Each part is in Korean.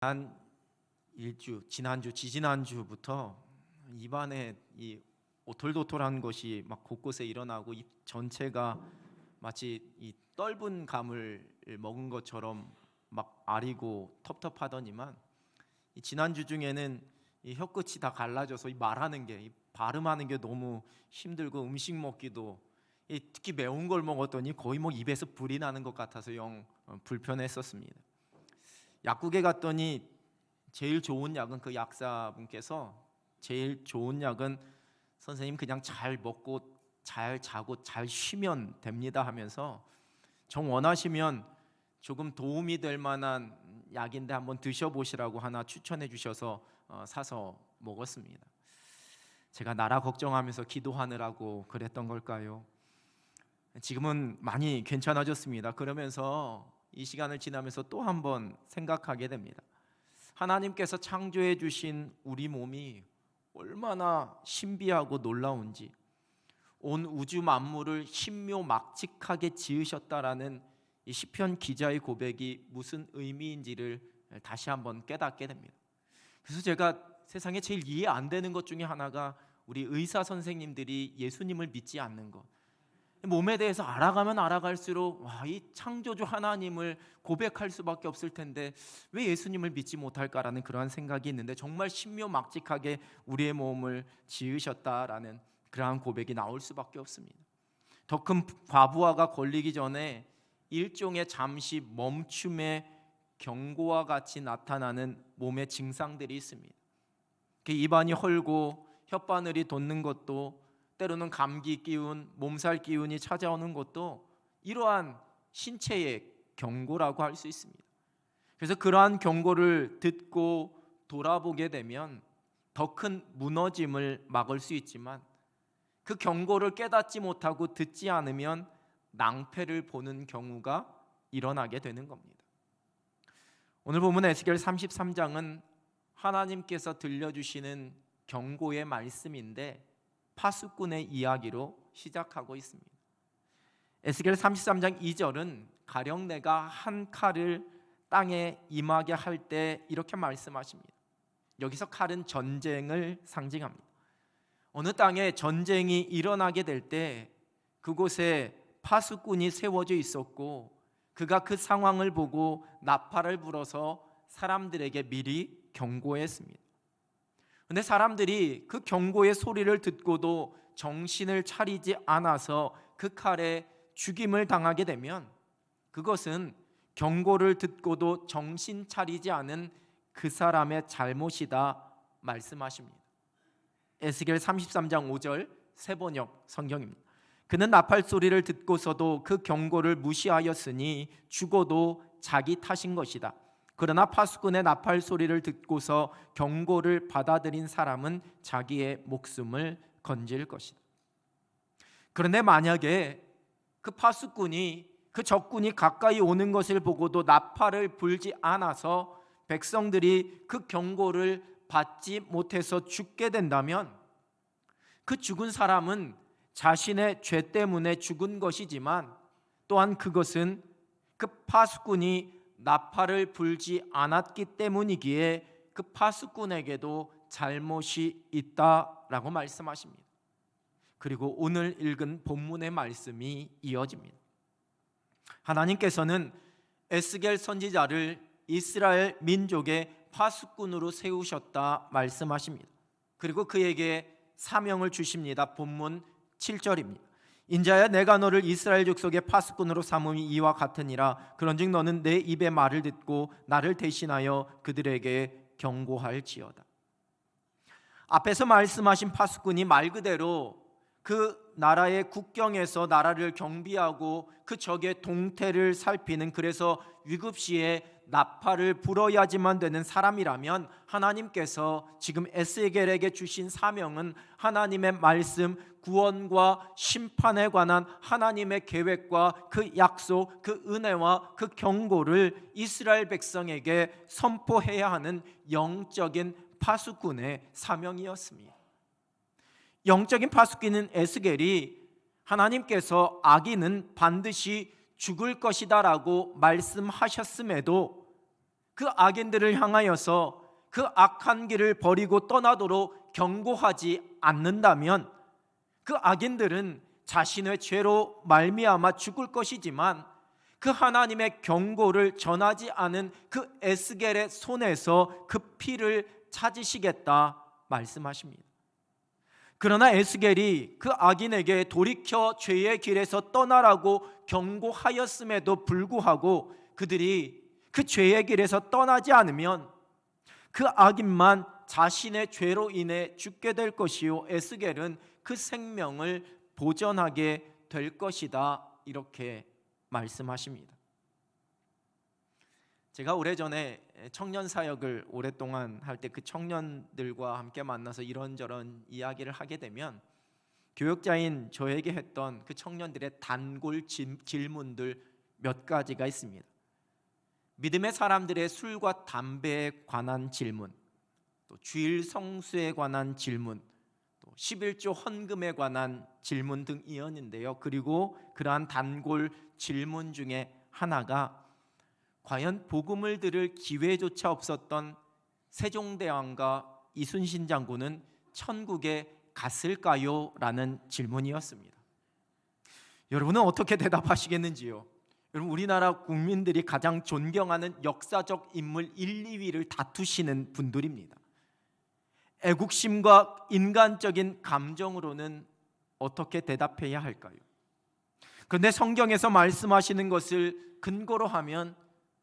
한 일주, 지난주, 지지난주부터 입안에 이 오돌도돌한 것이 막 곳곳에 일어나고 입 전체가 마치 이 떫은 감을 먹은 것처럼 막 아리고 텁텁하더니만 이 지난주 중에는 이 혀끝이 다 갈라져서 이 말하는 게, 이 발음하는 게 너무 힘들고 음식 먹기도 특히 매운 걸 먹었더니 거의 뭐 입에서 불이 나는 것 같아서 영 불편했었습니다. 약국에 갔더니 제일 좋은 약은 그 약사분께서 제일 좋은 약은 선생님 그냥 잘 먹고 잘 자고 잘 쉬면 됩니다 하면서 정 원하시면 조금 도움이 될 만한 약인데 한번 드셔보시라고 하나 추천해 주셔서 사서 먹었습니다. 제가 나라 걱정하면서 기도하느라고 그랬던 걸까요? 지금은 많이 괜찮아졌습니다. 그러면서 이 시간을 지나면서 또 한번 생각하게 됩니다. 하나님께서 창조해 주신 우리 몸이 얼마나 신비하고 놀라운지, 온 우주 만물을 신묘막측하게 지으셨다라는 이 시편 기자의 고백이 무슨 의미인지를 다시 한번 깨닫게 됩니다. 그래서 제가 세상에 제일 이해 안 되는 것 중에 하나가 우리 의사 선생님들이 예수님을 믿지 않는 것. 몸에 대해서 알아가면 알아갈수록 이 창조주 하나님을 고백할 수밖에 없을 텐데 왜 예수님을 믿지 못할까라는 그러한 생각이 있는데, 정말 신묘막측하게 우리의 몸을 지으셨다라는 그러한 고백이 나올 수밖에 없습니다. 더 큰 과부하가 걸리기 전에 일종의 잠시 멈춤의 경고와 같이 나타나는 몸의 증상들이 있습니다. 입안이 헐고 혓바늘이 돋는 것도, 때로는 감기 기운, 몸살 기운이 찾아오는 것도 이러한 신체의 경고라고 할 수 있습니다. 그래서 그러한 경고를 듣고 돌아보게 되면 더 큰 무너짐을 막을 수 있지만, 그 경고를 깨닫지 못하고 듣지 않으면 낭패를 보는 경우가 일어나게 되는 겁니다. 오늘 본문 에스겔 33장은 하나님께서 들려주시는 경고의 말씀인데 파수꾼의 이야기로 시작하고 있습니다. 에스겔 33장 2절은 가령 내가 한 칼을 땅에 임하게 할 때 이렇게 말씀하십니다. 여기서 칼은 전쟁을 상징합니다. 어느 땅에 전쟁이 일어나게 될 때 그곳에 파수꾼이 세워져 있었고, 그가 그 상황을 보고 나팔을 불어서 사람들에게 미리 경고했습니다. 그런데 사람들이 그 경고의 소리를 듣고도 정신을 차리지 않아서 그 칼에 죽임을 당하게 되면 그것은 경고를 듣고도 정신 차리지 않은 그 사람의 잘못이다 말씀하십니다. 에스겔 33장 5절 세번역 성경입니다. 그는 나팔 소리를 듣고서도 그 경고를 무시하였으니 죽어도 자기 탓인 것이다. 그러나 파수꾼의 나팔 소리를 듣고서 경고를 받아들인 사람은 자기의 목숨을 건질 것이다. 그런데 만약에 그 파수꾼이, 그 적군이 가까이 오는 것을 보고도 나팔을 불지 않아서 백성들이 그 경고를 받지 못해서 죽게 된다면, 그 죽은 사람은 자신의 죄 때문에 죽은 것이지만 또한 그것은 그 파수꾼이 나팔을 불지 않았기 때문이기에 그 파수꾼에게도 잘못이 있다라고 말씀하십니다. 그리고 오늘 읽은 본문의 말씀이 이어집니다. 하나님께서는 에스겔 선지자를 이스라엘 민족의 파수꾼으로 세우셨다 말씀하십니다. 그리고 그에게 사명을 주십니다. 본문 7절입니다. 인자야, 내가 너를 이스라엘 족속의 파수꾼으로 삼음이 이와 같으니라. 그런즉 너는 내 입의 말을 듣고 나를 대신하여 그들에게 경고할지어다. 앞에서 말씀하신 파수꾼이 말 그대로 그 나라의 국경에서 나라를 경비하고 그 적의 동태를 살피는, 그래서 위급시에 나팔을 불어야지만 되는 사람이라면, 하나님께서 지금 에스겔에게 주신 사명은 하나님의 말씀, 구원과 심판에 관한 하나님의 계획과 그 약속, 그 은혜와 그 경고를 이스라엘 백성에게 선포해야 하는 영적인 파수꾼의 사명이었습니다. 영적인 파수꾼인 에스겔이 하나님께서 악인은 반드시 죽을 것이다 라고 말씀하셨음에도 그 악인들을 향하여서 그 악한 길을 버리고 떠나도록 경고하지 않는다면 그 악인들은 자신의 죄로 말미암아 죽을 것이지만 그 하나님의 경고를 전하지 않은 그 에스겔의 손에서 그 피를 찾으시겠다 말씀하십니다. 그러나 에스겔이 그 악인에게 돌이켜 죄의 길에서 떠나라고 경고하였음에도 불구하고 그들이 그 죄의 길에서 떠나지 않으면 그 악인만 자신의 죄로 인해 죽게 될 것이요 에스겔은 그 생명을 보전하게 될 것이다, 이렇게 말씀하십니다. 제가 오래전에 청년 사역을 오랫동안 할 때 그 청년들과 함께 만나서 이런저런 이야기를 하게 되면 교역자인 저에게 했던 그 청년들의 단골 질문들 몇 가지가 있습니다. 믿음의 사람들의 술과 담배에 관한 질문, 또 주일 성수에 관한 질문, 또 11조 헌금에 관한 질문 등이었는데요. 그리고 그러한 단골 질문 중에 하나가 과연 복음을 들을 기회조차 없었던 세종대왕과 이순신 장군은 천국에 갔을까요? 라는 질문이었습니다. 여러분은 어떻게 대답하시겠는지요? 여러분, 우리나라 국민들이 가장 존경하는 역사적 인물 1, 2위를 다투시는 분들입니다. 애국심과 인간적인 감정으로는 어떻게 대답해야 할까요? 그런데 성경에서 말씀하시는 것을 근거로 하면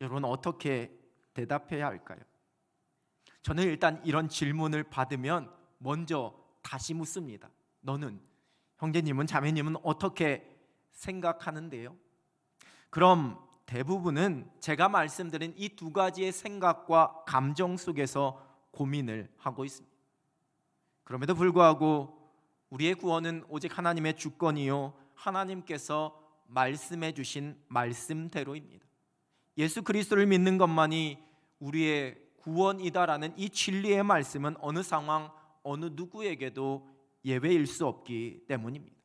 여러분 어떻게 대답해야 할까요? 저는 일단 이런 질문을 받으면 먼저 다시 묻습니다. 너는, 형제님은, 자매님은 어떻게 생각하는데요? 그럼 대부분은 제가 말씀드린 이 두 가지의 생각과 감정 속에서 고민을 하고 있습니다. 그럼에도 불구하고 우리의 구원은 오직 하나님의 주권이요 하나님께서 말씀해 주신 말씀대로입니다. 예수 그리스도를 믿는 것만이 우리의 구원이다라는 이 진리의 말씀은 어느 상황, 어느 누구에게도 예외일 수 없기 때문입니다.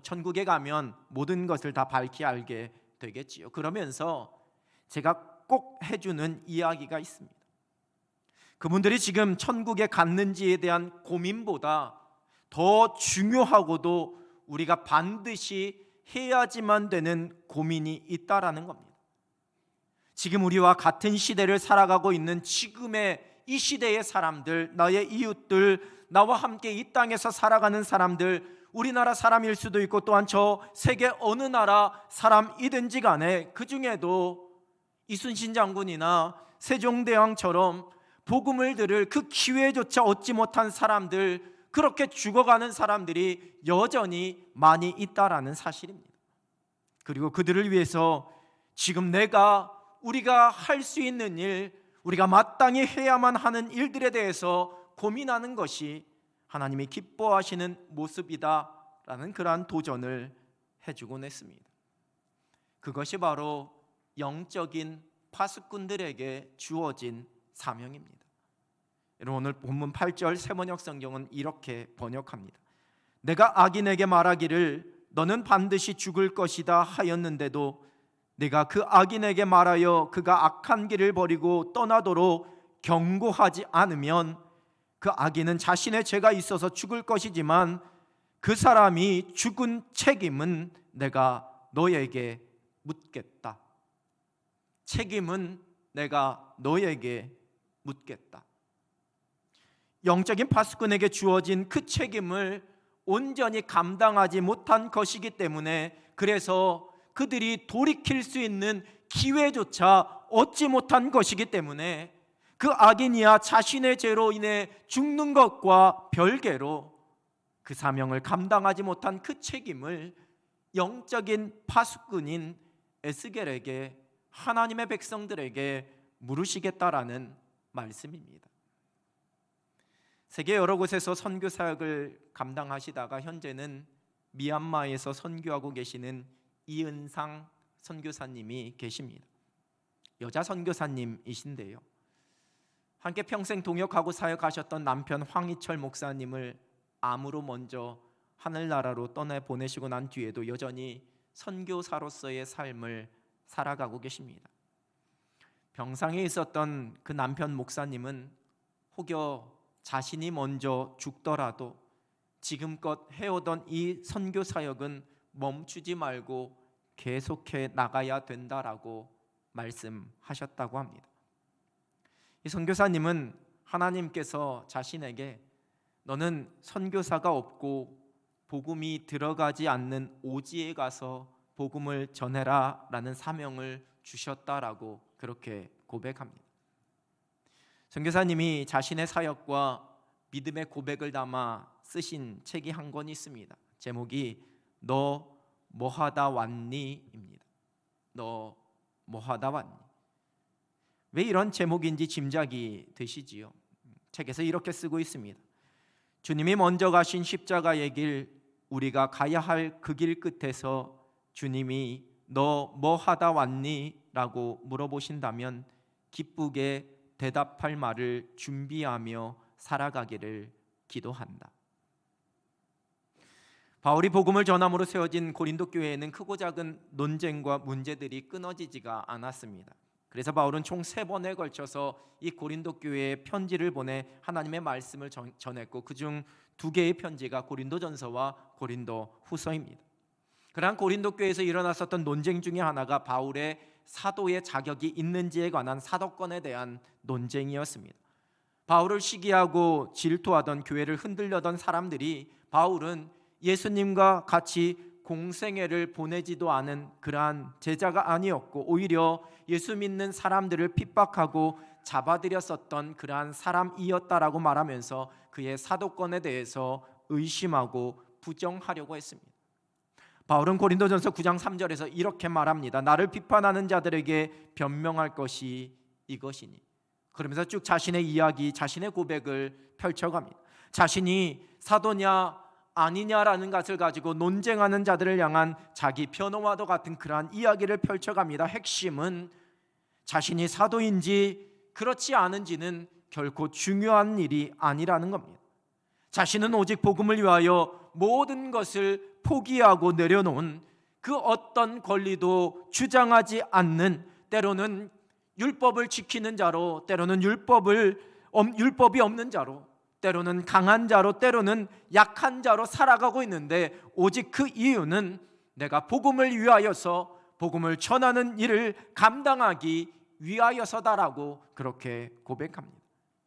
천국에 가면 모든 것을 다 밝히 알게 되겠지요. 그러면서 제가 꼭 해주는 이야기가 있습니다. 그분들이 지금 천국에 갔는지에 대한 고민보다 더 중요하고도 우리가 반드시 해야지만 되는 고민이 있다라는 겁니다. 지금 우리와 같은 시대를 살아가고 있는 지금의 이 시대의 사람들, 나의 이웃들, 나와 함께 이 땅에서 살아가는 사람들, 우리나라 사람일 수도 있고 또한 저 세계 어느 나라 사람이든지 간에 그 중에도 이순신 장군이나 세종대왕처럼 복음을 들을 그 기회조차 얻지 못한 사람들, 그렇게 죽어가는 사람들이 여전히 많이 있다라는 사실입니다. 그리고 그들을 위해서 지금 우리가 할 수 있는 일, 우리가 마땅히 해야만 하는 일들에 대해서 고민하는 것이 하나님이 기뻐하시는 모습이다라는 그러한 도전을 해주곤 했습니다. 그것이 바로 영적인 파수꾼들에게 주어진 사명입니다. 여러분, 오늘 본문 8절 세번역 성경은 이렇게 번역합니다. 내가 악인에게 말하기를 너는 반드시 죽을 것이다 하였는데도 내가 그 악인에게 말하여 그가 악한 길을 버리고 떠나도록 경고하지 않으면 그 악인은 자신의 죄가 있어서 죽을 것이지만 그 사람이 죽은 책임은 내가 너에게 묻겠다. 책임은 내가 너에게 묻겠다. 영적인 파수꾼에게 주어진 그 책임을 온전히 감당하지 못한 것이기 때문에, 그래서 그들이 돌이킬 수 있는 기회조차 얻지 못한 것이기 때문에 그 악인이야 자신의 죄로 인해 죽는 것과 별개로 그 사명을 감당하지 못한 그 책임을 영적인 파수꾼인 에스겔에게, 하나님의 백성들에게 물으시겠다라는 말씀입니다. 세계 여러 곳에서 선교 사역을 감당하시다가 현재는 미얀마에서 선교하고 계시는 이은상 선교사님이 계십니다. 여자 선교사님이신데요, 함께 평생 동역하고 사역하셨던 남편 황희철 목사님을 암으로 먼저 하늘나라로 떠나보내시고 난 뒤에도 여전히 선교사로서의 삶을 살아가고 계십니다. 병상에 있었던 그 남편 목사님은 혹여 자신이 먼저 죽더라도 지금껏 해오던 이 선교 사역은 멈추지 말고 계속해 나가야 된다라고 말씀하셨다고 합니다. 이 선교사님은 하나님께서 자신에게 너는 선교사가 없고 복음이 들어가지 않는 오지에 가서 복음을 전해라 라는 사명을 주셨다라고 그렇게 고백합니다. 선교사님이 자신의 사역과 믿음의 고백을 담아 쓰신 책이 한 권 있습니다. 제목이 너 뭐하다 왔니? 입니다. 너 뭐하다 왔니? 왜 이런 제목인지 짐작이 되시지요? 책에서 이렇게 쓰고 있습니다. 주님이 먼저 가신 십자가의 길, 우리가 가야 할 그 길 끝에서 주님이 너 뭐하다 왔니? 라고 물어보신다면 기쁘게 대답할 말을 준비하며 살아가기를 기도한다. 바울이 복음을 전함으로 세워진 고린도 교회에는 크고 작은 논쟁과 문제들이 끊어지지가 않았습니다. 그래서 바울은 총 3번에 걸쳐서 이 고린도 교회에 편지를 보내 하나님의 말씀을 전했고 그중 2개의 편지가 고린도전서와 고린도후서입니다. 그러한 고린도 교회에서 일어났었던 논쟁 중에 하나가 바울의 사도의 자격이 있는지에 관한 사도권에 대한 논쟁이었습니다. 바울을 시기하고 질투하던 교회를 흔들려던 사람들이 바울은 예수님과 같이 공생애를 보내지도 않은 그러한 제자가 아니었고 오히려 예수 믿는 사람들을 핍박하고 잡아들였었던 그러한 사람이었다라고 말하면서 그의 사도권에 대해서 의심하고 부정하려고 했습니다. 바울은 고린도전서 9장 3절에서 이렇게 말합니다. 나를 비판하는 자들에게 변명할 것이 이것이니. 그러면서 쭉 자신의 이야기, 자신의 고백을 펼쳐갑니다. 자신이 사도냐 아니냐라는 것을 가지고 논쟁하는 자들을 향한 자기 변호와도 같은 그러한 이야기를 펼쳐갑니다. 핵심은 자신이 사도인지 그렇지 않은지는 결코 중요한 일이 아니라는 겁니다. 자신은 오직 복음을 위하여 모든 것을 포기하고 내려놓은 그 어떤 권리도 주장하지 않는, 때로는 율법을 지키는 자로, 때로는 율법이 없는 자로, 때로는 강한 자로, 때로는 약한 자로 살아가고 있는데 오직 그 이유는 내가 복음을 위하여서 복음을 전하는 일을 감당하기 위하여서다라고 그렇게 고백합니다.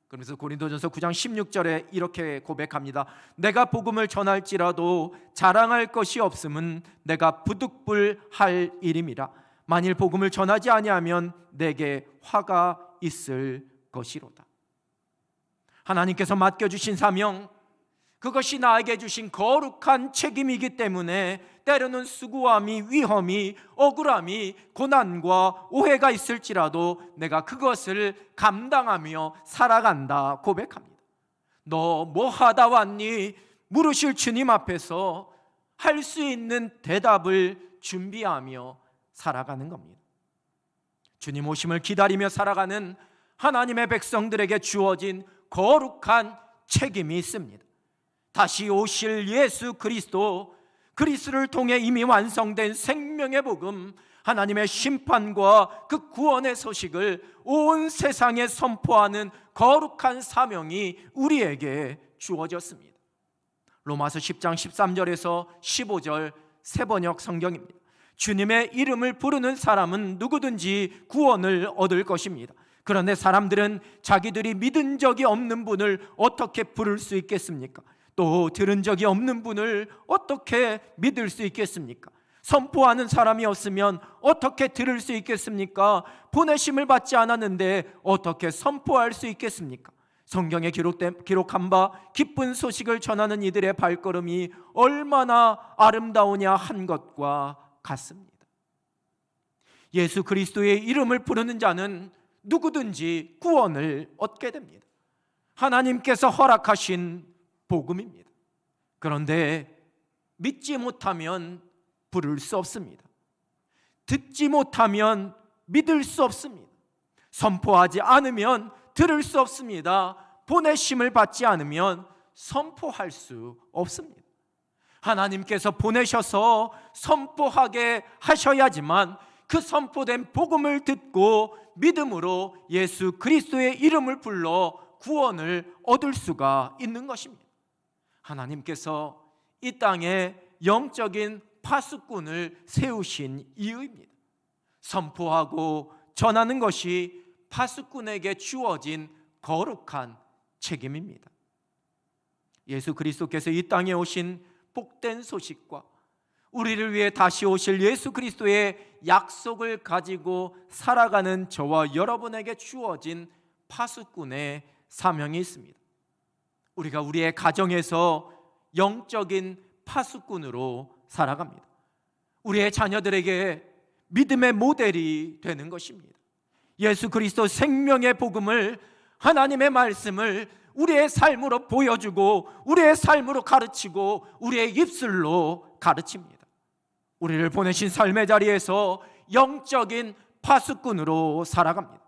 그러면서 고린도전서 9장 16절에 이렇게 고백합니다. 내가 복음을 전할지라도 자랑할 것이 없음은 내가 부득불할 일임이라. 만일 복음을 전하지 아니하면 내게 화가 있을 것이로다. 하나님께서 맡겨주신 사명, 그것이 나에게 주신 거룩한 책임이기 때문에 때로는 수고함이, 위험이, 억울함이, 고난과 오해가 있을지라도 내가 그것을 감당하며 살아간다 고백합니다. 너 뭐 하다 왔니? 물으실 주님 앞에서 할 수 있는 대답을 준비하며 살아가는 겁니다. 주님 오심을 기다리며 살아가는 하나님의 백성들에게 주어진 거룩한 책임이 있습니다. 다시 오실 예수 그리스도를 통해 이미 완성된 생명의 복음, 하나님의 심판과 그 구원의 소식을 온 세상에 선포하는 거룩한 사명이 우리에게 주어졌습니다. 로마서 10장 13절에서 15절 새번역 성경입니다. 주님의 이름을 부르는 사람은 누구든지 구원을 얻을 것입니다. 그런데 사람들은 자기들이 믿은 적이 없는 분을 어떻게 부를 수 있겠습니까? 또 들은 적이 없는 분을 어떻게 믿을 수 있겠습니까? 선포하는 사람이 없으면 어떻게 들을 수 있겠습니까? 보내심을 받지 않았는데 어떻게 선포할 수 있겠습니까? 성경에 기록한 바 기쁜 소식을 전하는 이들의 발걸음이 얼마나 아름다우냐 한 것과 같습니다. 예수 그리스도의 이름을 부르는 자는 누구든지 구원을 얻게 됩니다. 하나님께서 허락하신 복음입니다. 그런데 믿지 못하면 부를 수 없습니다. 듣지 못하면 믿을 수 없습니다. 선포하지 않으면 들을 수 없습니다. 보내심을 받지 않으면 선포할 수 없습니다. 하나님께서 보내셔서 선포하게 하셔야지만 그 선포된 복음을 듣고 믿음으로 예수 그리스도의 이름을 불러 구원을 얻을 수가 있는 것입니다. 하나님께서 이 땅에 영적인 파수꾼을 세우신 이유입니다. 선포하고 전하는 것이 파수꾼에게 주어진 거룩한 책임입니다. 예수 그리스도께서 이 땅에 오신 복된 소식과 우리를 위해 다시 오실 예수 그리스도의 약속을 가지고 살아가는 저와 여러분에게 주어진 파수꾼의 사명이 있습니다. 우리가 우리의 가정에서 영적인 파수꾼으로 살아갑니다. 우리의 자녀들에게 믿음의 모델이 되는 것입니다. 예수 그리스도 생명의 복음을, 하나님의 말씀을 우리의 삶으로 보여주고 우리의 삶으로 가르치고 우리의 입술로 가르칩니다. 우리를 보내신 삶의 자리에서 영적인 파수꾼으로 살아갑니다.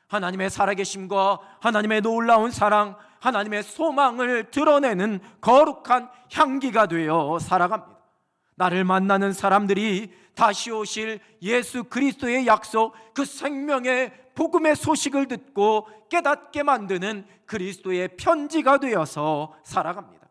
하나님의 살아계심과 하나님의 놀라운 사랑, 하나님의 소망을 드러내는 거룩한 향기가 되어 살아갑니다. 나를 만나는 사람들이 다시 오실 예수 그리스도의 약속, 그 생명의 복음의 소식을 듣고 깨닫게 만드는 그리스도의 편지가 되어서 살아갑니다.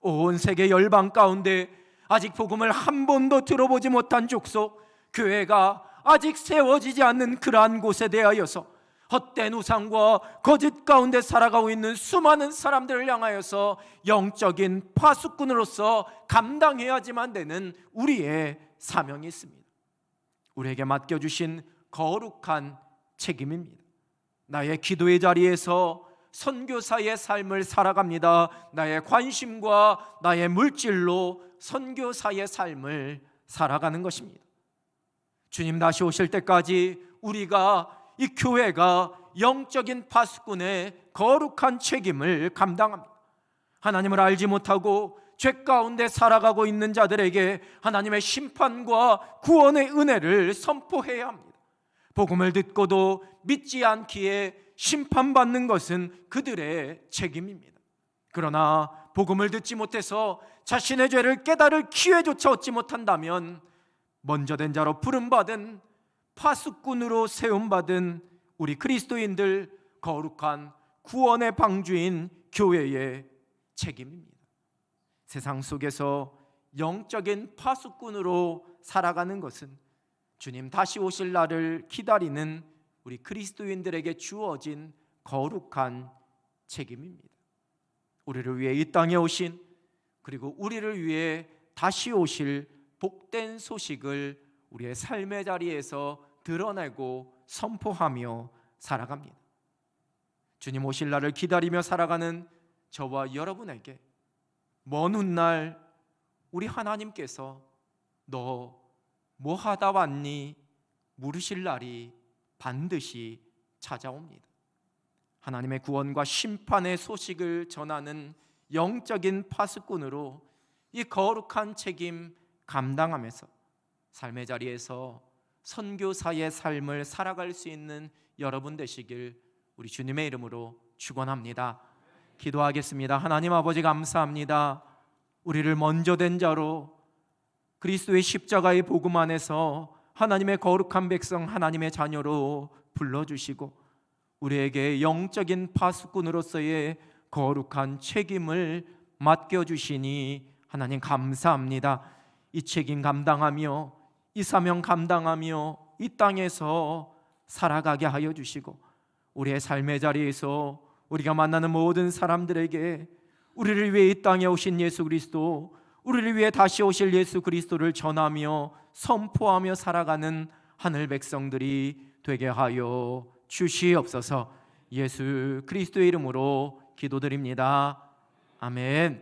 온 세계 열방 가운데 아직 복음을 한 번도 들어보지 못한 족속, 교회가 아직 세워지지 않는 그러한 곳에 대하여서 헛된 우상과 거짓 가운데 살아가고 있는 수많은 사람들을 향하여서 영적인 파수꾼으로서 감당해야지만 되는 우리의 사명이 있습니다. 우리에게 맡겨주신 거룩한 책임입니다. 나의 기도의 자리에서 선교사의 삶을 살아갑니다. 나의 관심과 나의 물질로 선교사의 삶을 살아가는 것입니다. 주님 다시 오실 때까지 우리가, 이 교회가 영적인 파수꾼의 거룩한 책임을 감당합니다. 하나님을 알지 못하고 죄 가운데 살아가고 있는 자들에게 하나님의 심판과 구원의 은혜를 선포해야 합니다. 복음을 듣고도 믿지 않기에 심판받는 것은 그들의 책임입니다. 그러나 복음을 듣지 못해서 자신의 죄를 깨달을 기회조차 얻지 못한다면 먼저 된 자로 부름받은 파수꾼으로 세움받은 우리 그리스도인들, 거룩한 구원의 방주인 교회의 책임입니다. 세상 속에서 영적인 파수꾼으로 살아가는 것은 주님 다시 오실 날을 기다리는 우리 그리스도인들에게 주어진 거룩한 책임입니다. 우리를 위해 이 땅에 오신, 그리고 우리를 위해 다시 오실 복된 소식을 우리의 삶의 자리에서 드러내고 선포하며 살아갑니다. 주님 오실 날을 기다리며 살아가는 저와 여러분에게 먼 훗날 우리 하나님께서 너 뭐 하다 왔니? 물으실 날이 반드시 찾아옵니다. 하나님의 구원과 심판의 소식을 전하는 영적인 파수꾼으로 이 거룩한 책임 감당하면서 삶의 자리에서 선교사의 삶을 살아갈 수 있는 여러분 되시길 우리 주님의 이름으로 축원합니다. 기도하겠습니다. 하나님 아버지 감사합니다. 우리를 먼저 된 자로 그리스도의 십자가의 복음 안에서 하나님의 거룩한 백성, 하나님의 자녀로 불러주시고 우리에게 영적인 파수꾼으로서의 거룩한 책임을 맡겨주시니 하나님 감사합니다. 이 책임 감당하며 이 사명 감당하며 이 땅에서 살아가게 하여 주시고 우리의 삶의 자리에서 우리가 만나는 모든 사람들에게 우리를 위해 이 땅에 오신 예수 그리스도, 우리를 위해 다시 오실 예수 그리스도를 전하며 선포하며 살아가는 하늘 백성들이 되게 하여 주시옵소서. 예수 그리스도의 이름으로 기도드립니다. 아멘.